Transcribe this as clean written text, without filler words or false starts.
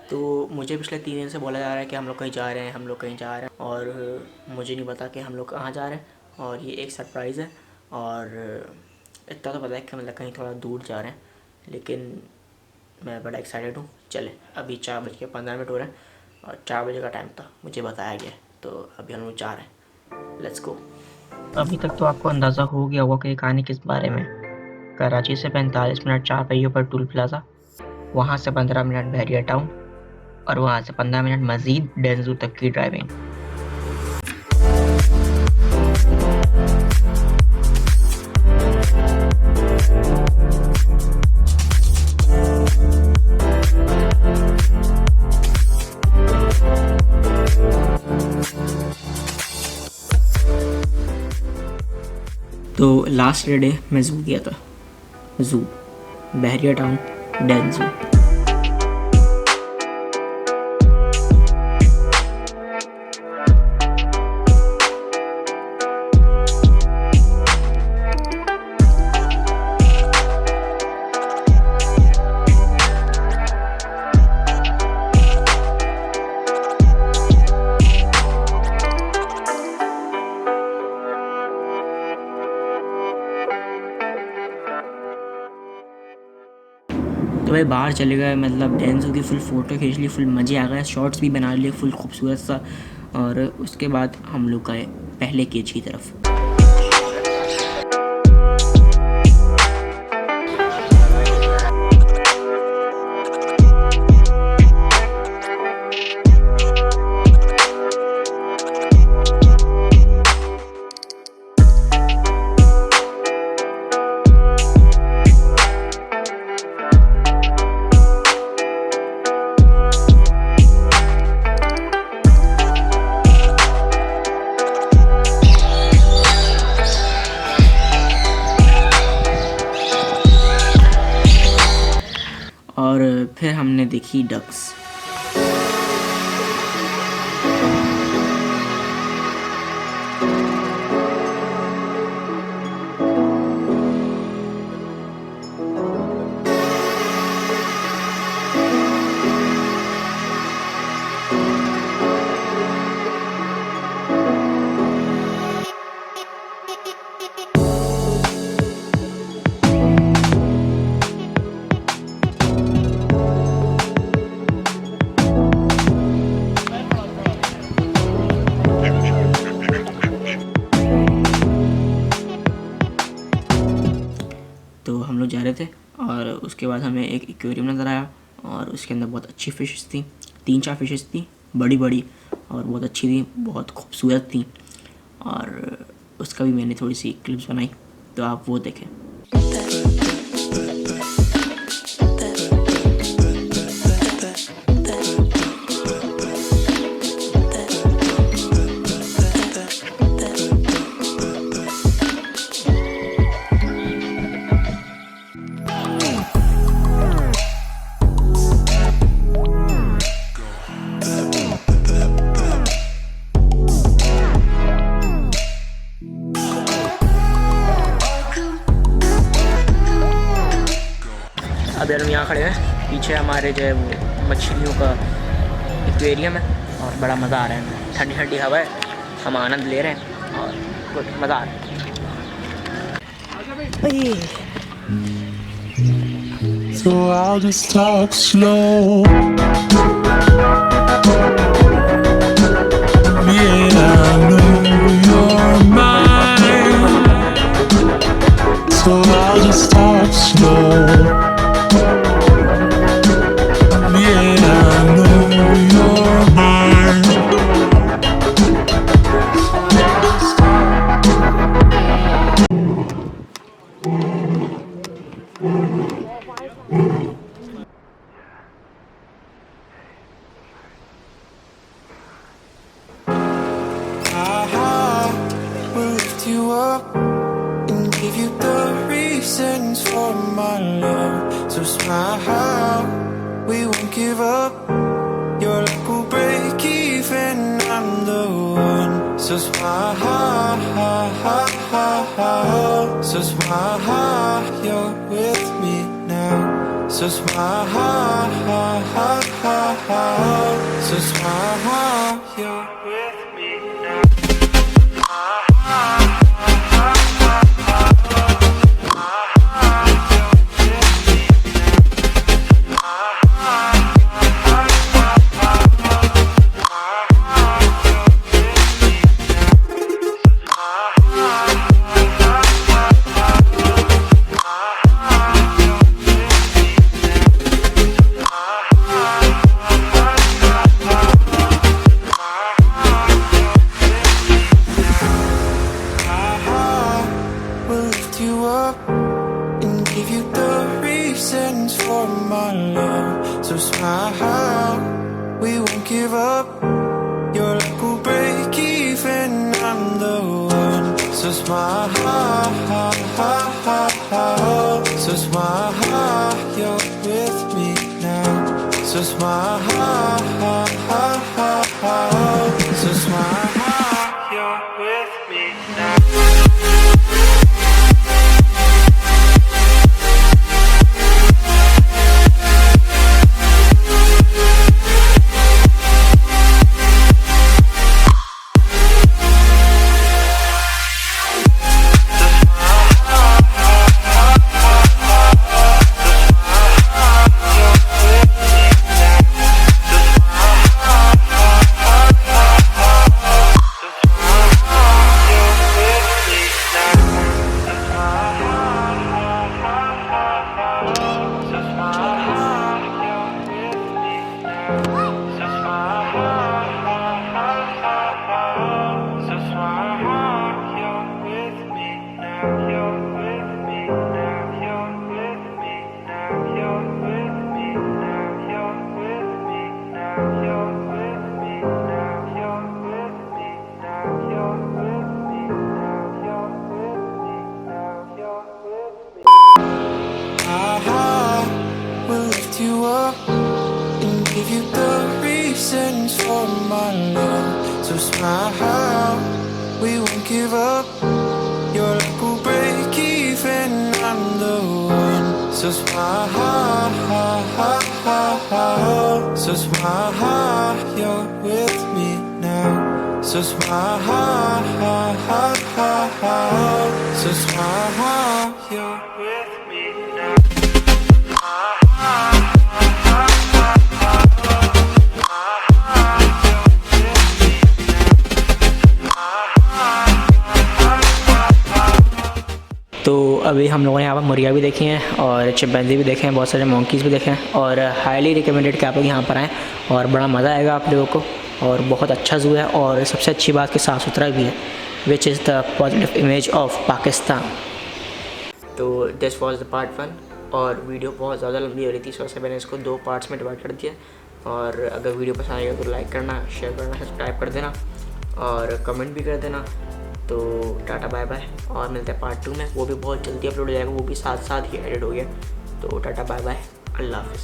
तो मुझे पिछले 3 दिन से बोला जा रहा है कि हम लोग कहीं जा रहे हैं, हम लोग कहीं जा रहे हैं, और मुझे नहीं पता कि हम लोग कहाँ जा रहे हैं। और ये एक सरप्राइज़ है। और इतना तो पता है कि मतलब कहीं थोड़ा दूर जा रहे हैं, लेकिन मैं बड़ा एक्साइटेड हूँ। चले, अभी 4:15 हो रहे हैं और 4 बजे का टाइम था, मुझे बताया गया। तो अभी हम लोग जा रहे हैं, लेट्स गो। अभी तक तो आपको अंदाज़ा हो गया होगा कि ये कहानी किस बारे में। कराची से 45 मिनट 4 पहियों पर टूल प्लाज़ा, वहाँ से 15 मिनट बहरिया टाउन, और वहाँ से 15 मिनट मज़ीद डेंजू तक की ड्राइविंग। तो लास्ट डे मैं ज़ू गया था, ज़ू, बहरिया टाउन, डेंजू। तो भाई बाहर चले गए, मतलब डेंजू की फुल फ़ोटो खींच ली, फुल मज़े आ गए, शॉर्ट्स भी बना लिए फुल खूबसूरत सा। और उसके बाद हम लोग गए पहले केज की तरफ। और फिर हमने देखी डक्स। तो हम लोग जा रहे थे और उसके बाद हमें एक एक्वेरियम नज़र आया और उसके अंदर बहुत अच्छी फ़िशेस थी, 3-4 फ़िशेस थी, बड़ी बड़ी और बहुत अच्छी थी, बहुत खूबसूरत थी। और उसका भी मैंने थोड़ी सी क्लिप्स बनाई, तो आप वो देखें। अभी हम यहाँ खड़े हैं, पीछे हमारे जो है वो मछलियों का एक्वेरियम है और बड़ा मज़ा आ रहा है। ठंडी ठंडी हवा है, हम आनंद ले रहे हैं और कुछ मज़ा आ रहा है। So I'll just talk slow. Yeah, I know you're mine. So I'll just talk slow. Yeah, I know you're mine. We'll lift you up and give you the reasons for my love. So smile, we won't give up. Your luck will break even, I'm the one. So smile, so smile, you're with me now. So so smile, so smile, you're with me now. Will lift you up and give you the reasons for my love. So smile, we won't give up. Your luck will break even, I'm the one. So smile, so smile, you're with me now. So smile, so smile, you're with me now. Will lift you up and give you the reasons for my love. So smile, we won't give up. Your luck will break even, I'm the one. So smile, so smile, you're with me now. So smile, so smile, you're with me now. तो अभी हम लोगों ने यहाँ पर मुर्गियाँ भी देखी हैं और चिंपैंजी भी देखे हैं, बहुत सारे मंकीज़ भी देखे हैं और हाईली रिकमेंडेड कि आप लोग यहाँ पर आएँ और बड़ा मज़ा आएगा आप लोगों को और बहुत अच्छा ज़ू है और सबसे अच्छी बात कि साफ़ सुथरा भी है, which is the positive image of Pakistan. तो दिस वॉज द पार्ट 1 और वीडियो बहुत ज़्यादा लंबी हो रही थी, इस वजह से मैंने इसको 2 पार्ट्स में डिवाइड कर दिया। और अगर वीडियो पसंद आएगा तो लाइक करना, शेयर करना, सब्सक्राइब कर देना और कमेंट भी कर देना। तो टाटा बाय बाय और मिलते हैं पार्ट 2 में, वो भी बहुत जल्दी अपलोड हो जाएगा, वो भी साथ साथ ही एडिट हो गया। तो टाटा बाय बाय, अल्लाह हाफ़िज़।